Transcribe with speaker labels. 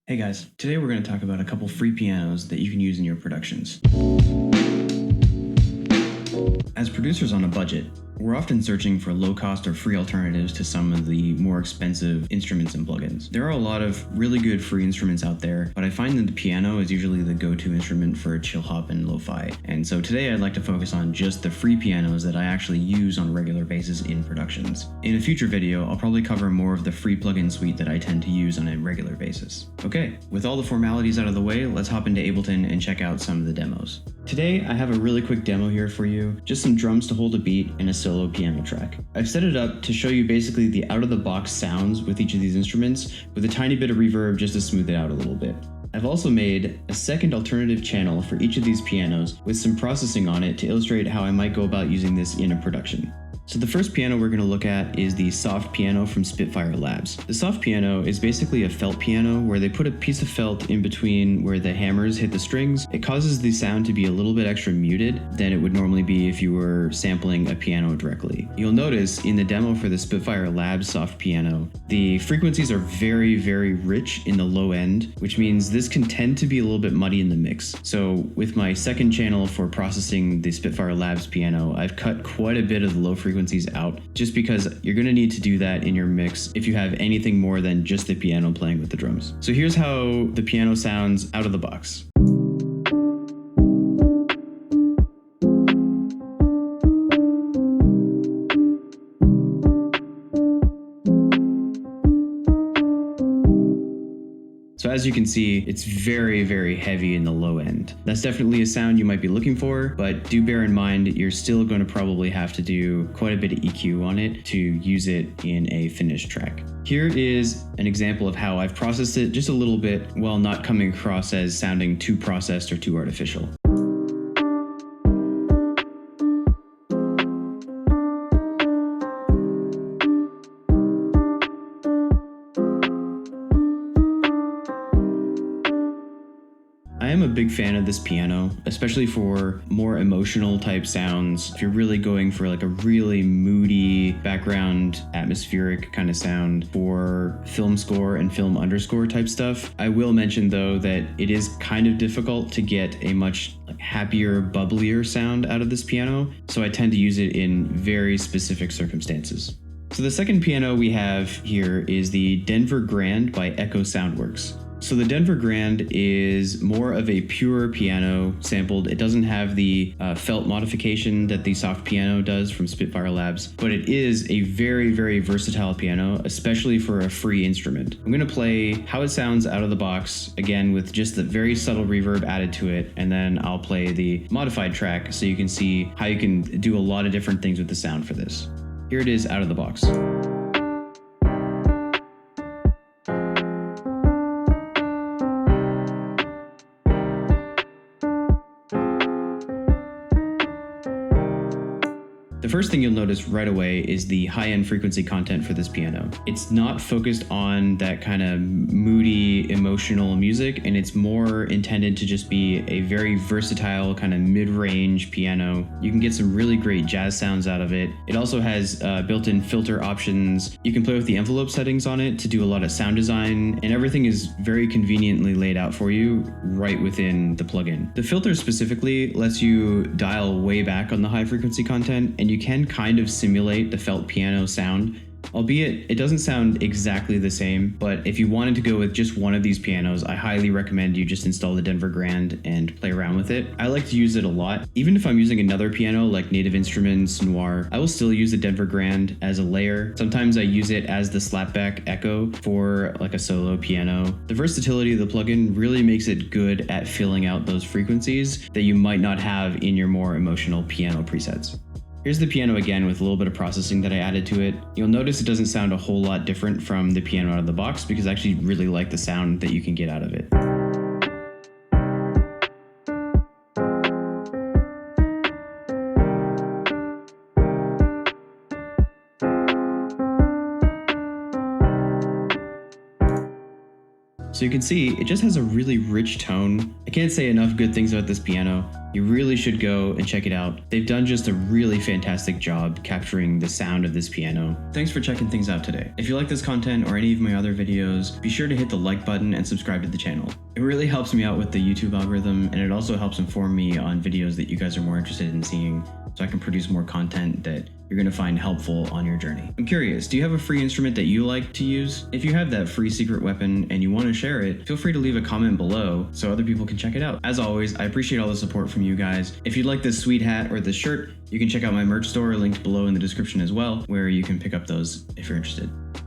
Speaker 1: Hey guys, today we're going to talk about a couple free pianos that you can use in your productions. As producers on a budget, we're often searching for low-cost or free alternatives to some of the more expensive instruments and plugins. There are a lot of really good free instruments out there, but I find that the piano is usually the go-to instrument for Chillhop and Lo-Fi. And so today I'd like to focus on just the free pianos that I actually use on a regular basis in productions. In a future video, I'll probably cover more of the free plugin suite that I tend to use on a regular basis. Okay, with all the formalities out of the way, let's hop into Ableton and check out some of the demos. Today, I have a really quick demo here for you, just some drums to hold a beat and a solo piano track. I've set it up to show you basically the out-of-the-box sounds with each of these instruments, with a tiny bit of reverb just to smooth it out a little bit. I've also made a second alternative channel for each of these pianos with some processing on it to illustrate how I might go about using this in a production. So the first piano we're going to look at is the soft piano from Spitfire Labs. The soft piano is basically a felt piano where they put a piece of felt in between where the hammers hit the strings. It causes the sound to be a little bit extra muted than it would normally be if you were sampling a piano directly. You'll notice in the demo for the Spitfire Labs soft piano, the frequencies are very, very rich in the low end, which means this can tend to be a little bit muddy in the mix. So with my second channel for processing the Spitfire Labs piano, I've cut quite a bit of the low frequencies out, just because you're going to need to do that in your mix if you have anything more than just the piano playing with the drums. So here's how the piano sounds out of the box. So as you can see, it's very, very heavy in the low end. That's definitely a sound you might be looking for, but do bear in mind you're still going to probably have to do quite a bit of EQ on it to use it in a finished track. Here is an example of how I've processed it just a little bit while not coming across as sounding too processed or too artificial. I am a big fan of this piano, especially for more emotional type sounds. If you're really going for like a really moody background, atmospheric kind of sound for film score and film underscore type stuff. I will mention though that it is kind of difficult to get a much happier, bubblier sound out of this piano, so I tend to use it in very specific circumstances. So the second piano we have here is the Denver Grand by Echo Soundworks. So the Denver Grand is more of a pure piano sampled. It doesn't have the felt modification that the soft piano does from Spitfire Labs, but it is a very, very versatile piano, especially for a free instrument. I'm going to play how it sounds out of the box, again with just the very subtle reverb added to it, and then I'll play the modified track so you can see how you can do a lot of different things with the sound for this. Here it is out of the box. The first thing you'll notice right away is the high-end frequency content for this piano. It's not focused on that kind of moody, emotional music, and it's more intended to just be a very versatile kind of mid-range piano. You can get some really great jazz sounds out of it. It also has built-in filter options. You can play with the envelope settings on it to do a lot of sound design, and everything is very conveniently laid out for you right within the plugin. The filter specifically lets you dial way back on the high frequency content, and you can kind of simulate the felt piano sound, albeit it doesn't sound exactly the same. But if you wanted to go with just one of these pianos, I highly recommend you just install the Denver Grand and play around with it. I like to use it a lot. Even if I'm using another piano like Native Instruments, Noir, I will still use the Denver Grand as a layer. Sometimes I use it as the slapback echo for like a solo piano. The versatility of the plugin really makes it good at filling out those frequencies that you might not have in your more emotional piano presets. Here's the piano again with a little bit of processing that I added to it. You'll notice it doesn't sound a whole lot different from the piano out of the box because I actually really like the sound that you can get out of it. So you can see it just has a really rich tone. I can't say enough good things about this piano. You really should go and check it out. They've done just a really fantastic job capturing the sound of this piano. Thanks for checking things out today. If you like this content or any of my other videos, be sure to hit the like button and subscribe to the channel. It really helps me out with the YouTube algorithm, and it also helps inform me on videos that you guys are more interested in seeing, so I can produce more content that you're going to find helpful on your journey. I'm curious, do you have a free instrument that you like to use? If you have that free secret weapon and you want to share it, feel free to leave a comment below so other people can check it out. As always, I appreciate all the support from you guys. If you'd like this sweet hat or this shirt, you can check out my merch store linked below in the description as well, where you can pick up those if you're interested.